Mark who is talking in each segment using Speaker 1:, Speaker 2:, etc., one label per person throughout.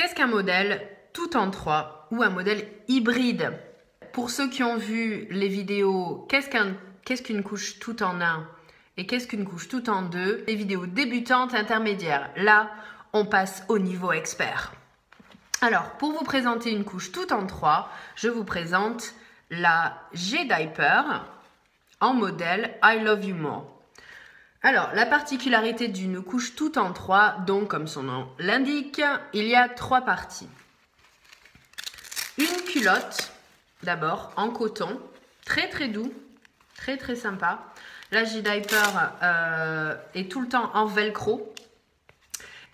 Speaker 1: Qu'est-ce qu'un modèle tout en 3 ou un modèle hybride? Pour ceux qui ont vu les vidéos, qu'est-ce qu'une couche tout en 1 et qu'est-ce qu'une couche tout en 2, les vidéos débutantes, intermédiaires. Là, on passe au niveau expert. Alors, pour vous présenter une couche tout en 3, je vous présente la G-Diaper en modèle I Love You More. Alors, la particularité d'une couche tout en 3, donc comme son nom l'indique, il y a 3 parties. Une culotte, d'abord, en coton, très très doux, très très sympa. La G-Diaper est tout le temps en velcro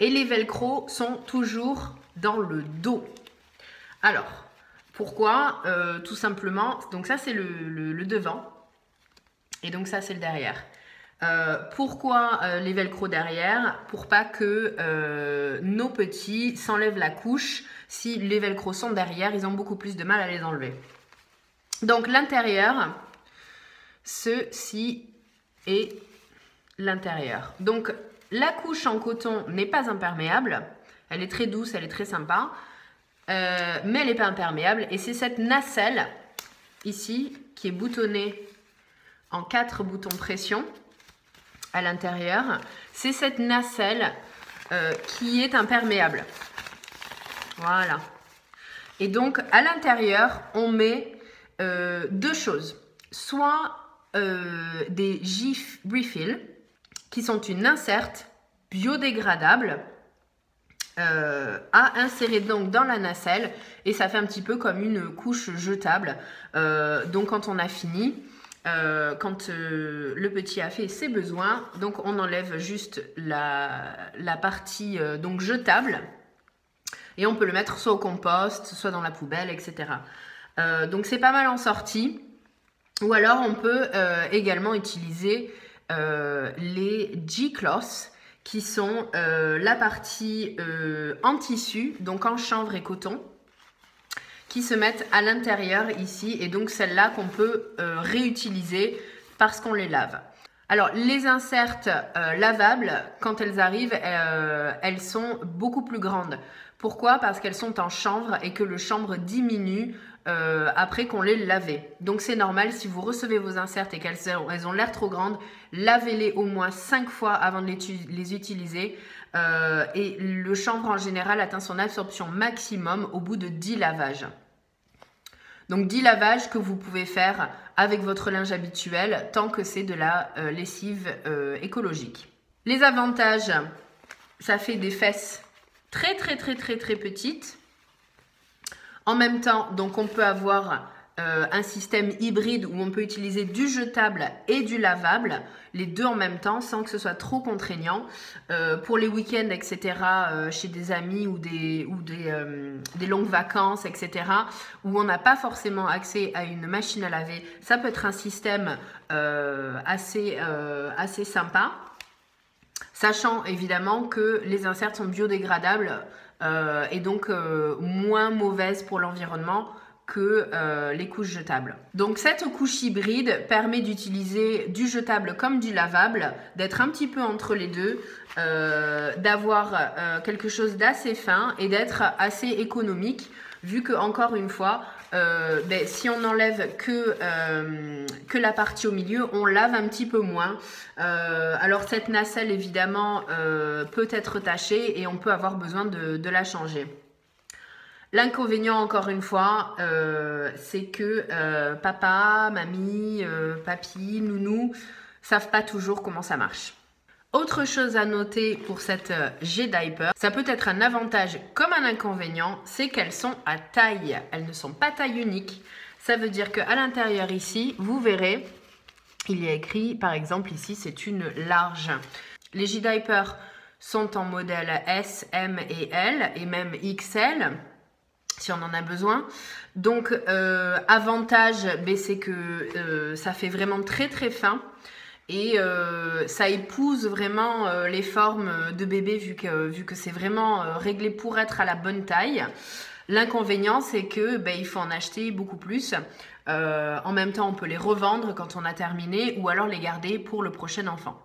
Speaker 1: et les velcros sont toujours dans le dos. Alors, pourquoi? Tout simplement, donc ça c'est le devant et donc ça c'est le derrière. Pourquoi les velcros derrière? Pour pas que nos petits s'enlèvent la couche. Si les velcros sont derrière, ils ont beaucoup plus de mal à les enlever. Donc l'intérieur, ceci est l'intérieur. Donc la couche en coton n'est pas imperméable. Elle est très douce, elle est très sympa. Mais elle n'est pas imperméable. Et c'est cette nacelle ici qui est boutonnée en 4 boutons pression à l'intérieur. C'est cette nacelle qui est imperméable. Voilà. Et donc à l'intérieur, on met 2 choses. Soit des GIF Refill qui sont une inserte biodégradable à insérer donc dans la nacelle et ça fait un petit peu comme une couche jetable. Donc quand on a fini, quand le petit a fait ses besoins, donc on enlève juste la partie donc jetable et on peut le mettre soit au compost, soit dans la poubelle, etc. Donc c'est pas mal en sortie. Ou alors on peut également utiliser les G-Cloth qui sont la partie en tissu, donc en chanvre et coton, qui se mettent à l'intérieur ici et donc celles-là qu'on peut réutiliser parce qu'on les lave. Alors les inserts lavables, quand elles arrivent, elles sont beaucoup plus grandes. Pourquoi? Parce qu'elles sont en chanvre et que le chanvre diminue après qu'on les lavé. Donc c'est normal, si vous recevez vos inserts et qu'elles ont l'air trop grandes, lavez-les au moins 5 fois avant de les utiliser. Et le chanvre en général atteint son absorption maximum au bout de 10 lavages. Donc 10 lavages que vous pouvez faire avec votre linge habituel tant que c'est de la lessive écologique. Les avantages, ça fait des fesses très petites. En même temps, donc on peut avoir un système hybride où on peut utiliser du jetable et du lavable, les deux en même temps sans que ce soit trop contraignant. Pour les week-ends, etc., chez des amis ou des longues vacances, etc., où on n'a pas forcément accès à une machine à laver, ça peut être un système assez sympa. Sachant évidemment que les inserts sont biodégradables et donc moins mauvaises pour l'environnement que les couches jetables. Donc cette couche hybride permet d'utiliser du jetable comme du lavable, d'être un petit peu entre les deux, d'avoir quelque chose d'assez fin et d'être assez économique, vu que encore une fois, si on n'enlève que la partie au milieu, on lave un petit peu moins. Alors cette nacelle évidemment peut être tachée et on peut avoir besoin de la changer. L'inconvénient encore une fois, c'est que papa, mamie, papy, nounou savent pas toujours comment ça marche. Autre chose à noter pour cette G-Diaper, ça peut être un avantage comme un inconvénient, c'est qu'elles sont à taille. Elles ne sont pas taille unique. Ça veut dire qu'à l'intérieur ici, vous verrez, il y a écrit, par exemple ici, c'est une large. Les G-Diaper sont en modèle S, M et L et même XL si on en a besoin. Donc avantage, c'est que ça fait vraiment très fin. Et ça épouse vraiment les formes de bébé vu que c'est vraiment réglé pour être à la bonne taille. L'inconvénient, c'est que il faut en acheter beaucoup plus. En même temps, on peut les revendre quand on a terminé ou alors les garder pour le prochain enfant.